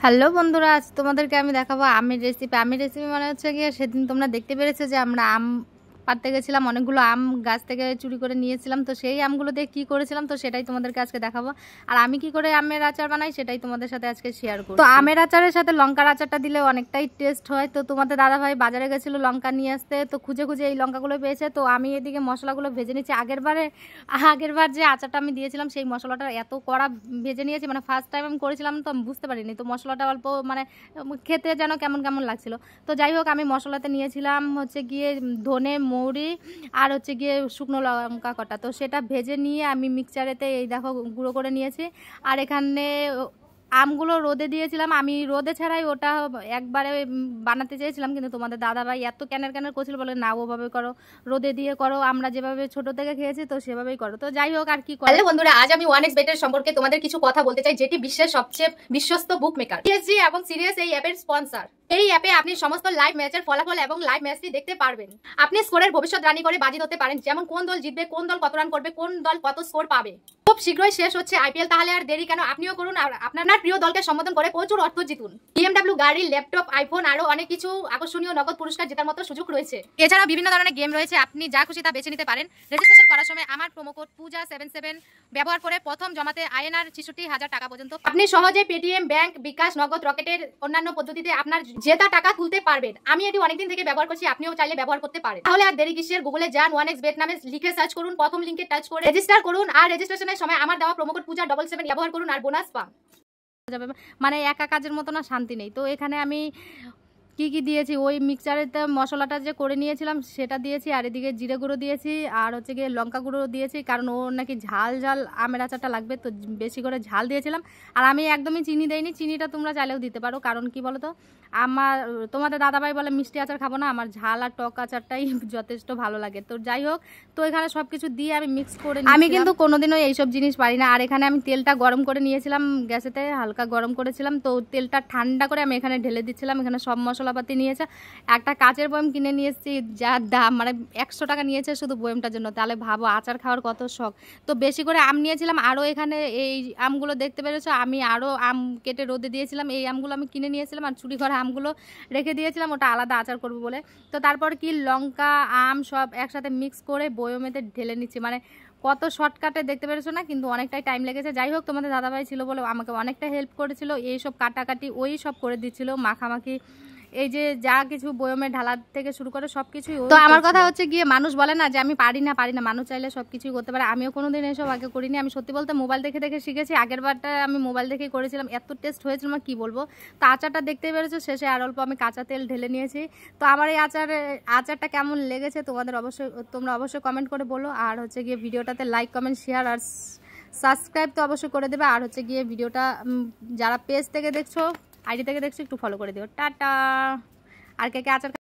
Hello বন্ধুরা, আজ তোমাদেরকে আমি দেখাবো আমের রেসিপি। আমের রেসিপি মানে হচ্ছে গিয়ে সেদিন তোমরা দেখতে পেরেছো যে আমরা আম পাড়তে গেছিলাম, অনেকগুলো আম গাছ থেকে চুরি করে নিয়েছিলাম। তো সেই আমগুলো দিয়ে কী করেছিলাম তো সেটাই তোমাদেরকে আজকে দেখাবো। আর আমি কি করে আমের আচার বানাই সেটাই তোমাদের সাথে আজকে শেয়ার করব। তো আমের আচারের সাথে লঙ্কার আচারটা দিলে অনেকটাই টেস্ট হয়। তো তোমাদের দাদাভাই বাজারে গেছিলো লঙ্কা নিয়ে আসতে, তো খুঁজে খুঁজে এই লঙ্কাগুলো পেয়েছে। তো আমি এদিকে মশলাগুলো ভেজে নিচ্ছি। আগেরবার যে আচারটা আমি দিয়েছিলাম সেই মশলাটা এত কড়া ভেজে নিয়েছি, মানে ফার্স্ট টাইম আমি করেছিলাম তো আমি বুঝতে পারিনি। তো মশলাটা অল্প মানে খেতে যেন কেমন কেমন লাগছিল। তো যাই হোক, আমি মশলাতে নিয়েছিলাম হচ্ছে গিয়ে ধনে, মৌরি আর হচ্ছে গিয়ে শুকনো লঙ্কা কটা। তো সেটা ভেজে নিয়ে আমি মিক্সচারেতে এই দেখো গুঁড়ো করে নিয়েছি। আর এখানে আমগুলো রোদে দিয়েছিলাম। আমি রোদে ছাড়াই ওটা একবারে বানাতে চেয়েছিলাম, কিন্তু তোমাদের দাদাভাই এত ক্যানের করছিল, বলে না ওভাবে করো, রোদে দিয়ে করো, আমরা যেভাবে ছোট থেকে খেয়েছি তো সেভাবেই করো। তো যাই হোক, আর কি করো। হ্যালো বন্ধুরা, আজ আমি 1xBet এর সম্পর্কে তোমাদের কিছু কথা বলতে চাই, যেটি বিশ্বের সবচেয়ে বিশ্বস্ত বুক মেকার। PSG এবং সিরিয়াস এই অ্যাপের স্পন্সর। এই অ্যাপে আপনি সমস্ত লাইভ ম্যাচের ফলাফল এবং লাইভ ম্যাচটি দেখতে পারবেন। আপনি স্কোরের ভবিষ্যৎবাণী করে বাজি ধরতে পারেন, যেমন কোন দল জিতবে, কোন দল কত রান করবে, কোন দল কত স্কোর পাবে। খুব শীঘ্রই শেষ হচ্ছে আইপিএল, তাহলে আর দেরি কেন, আপনিও করুন আর আপনার প্রিয় দলকে সম্বোধন করে প্রচুর অর্থ জিতুন। BMW গাড়ি, ল্যাপটপ, আইফোন আরো অনেক কিছু আকর্ষণীয় নগদ পুরস্কার জেতার মতো সুযোগ রয়েছে। এছাড়া বিভিন্ন ধরনের গেম রয়েছে, আপনি যা খুশি তা বেছে নিতে পারেন। রেজিস্ট্রেশন করার সময় আমার প্রোমো কোড পূজা77 ব্যবহার করে প্রথম জমাতে INR 66,000 টাকা পর্যন্ত আপনি সহজে পেটিএম, ব্যাংক, বিকাশ, নগদ, রকেটের অন্যান্য পদ্ধতিতে আপনার জেতা টাকা তুলতে পারবেন। আমি এটি অনেকদিন থেকে ব্যবহার করছি, আপনিও চাইলে ব্যবহার করতে পারেন। তাহলে আর দেরি কিসের, গুগলে যান, 1xBet নামে লিখে সার্চ করুন, প্রথম লিংকে টাচ করে রেজিস্টার করুন। আর রেজিস্ট্রেশনের সময় আমার দেওয়া প্রোমো কোড পূজা77 ব্যবহার করুন আর বোনাস পান। মানে একা কাজের মতো না, শান্তি নেই। তো এখানে আমি কি দিয়েছি, ওই মিক্সচারেতে মশলাটা যে করে নিয়েছিলাম সেটা দিয়েছি, আর এদিকে জিরে গুঁড়ো দিয়েছি, আর হচ্ছে গিয়ে লঙ্কা গুঁড়ো দিয়েছি, কারণ ওর নাকি ঝাল ঝাল আমের আচারটা লাগবে, তো বেশি করে ঝাল দিয়েছিলাম। আর আমি একদমই চিনি দেইনি, চিনিটা তোমরা চাইলেও দিতে পারো, কারণ কি বলো তো, তোমাদের দাদাভাই বলে মিষ্টি আচার খাবো না, আমার ঝাল আর টক আচারটাই যথেষ্ট ভালো লাগে। তো যাই হোক, তো এখানে সব কিছু দিয়ে আমি মিক্স করে আমি কিন্তু কোনোদিনও এইসব জিনিস পারি না। আর এখানে আমি তেলটা গরম করে নিয়েছিলাম, গ্যাসেতে হালকা গরম করেছিলাম, তো তেলটা ঠান্ডা করে আমি এখানে ঢেলে দিচ্ছিলাম। এখানে সব মশলাপাতি নিয়েছে, একটা কাচের বয়ম কিনে নিয়ে এসেছি, যার দাম মানে 100 টাকা নিয়েছে শুধু বয়মটার জন্য। তাহলে ভাবো আচার খাওয়ার কত শখ। তো বেশি করে আম নিয়েছিলাম, আরও এখানে এই আমগুলো দেখতে পেরেছো, আমি আরও আম কেটে রোদে দিয়েছিলাম। এই আমগুলো আমি কিনে নিয়েছিলাম, আর চুরি করা আমগুলো রেখে দিয়েছিলাম, ওটা আলাদা আচার করবো বলে। তো তারপর কি লঙ্কা, আম সব একসাথে মিক্স করে বয়মেতে ঢেলে নিচ্ছি। মানে কত শর্টকাটে দেখতে পেরেছো না, কিন্তু অনেকটাই টাইম লেগেছে। যাই হোক, তোমাদের দাদাভাই ছিল বলে আমাকে অনেকটা হেল্প করেছিল, এইসব কাটাকাটি ওই সব করে দিচ্ছিল, মাখামাখি এই যে যা কিছু বয়মে ঢালা থেকে শুরু করে সবকিছুই। তো আমার কথা হচ্ছে গিয়ে, মানুষ বলে না যে আমি পারি না, মানুষ চাইলে সবকিছুই করতে পারে। আমিও কোনোদিন এসব আগে করিনি, আমি সত্যি বলতে মোবাইল দেখে দেখে শিখেছি। আগের বারটা আমি মোবাইল দেখেই করেছিলাম, এত টেস্ট হয়েছিল না কি বলবো। তো আচারটা দেখতেই পেরেছো, শেষে আর অল্প আমি কাঁচা তেল ঢেলে নিয়েছি। তো আমার এই আচারটা কেমন লেগেছে তোমরা অবশ্যই কমেন্ট করে বলো। আর হচ্ছে গিয়ে ভিডিওটাতে লাইক, কমেন্ট, শেয়ার আর সাবস্ক্রাইব তো অবশ্যই করে দেবে। আর হচ্ছে গিয়ে ভিডিওটা যারা পেজ থেকে দেখছো, আইডি থেকে দেখছো, একটু ফলো করে দিও। টাটা। আর কে কে আচার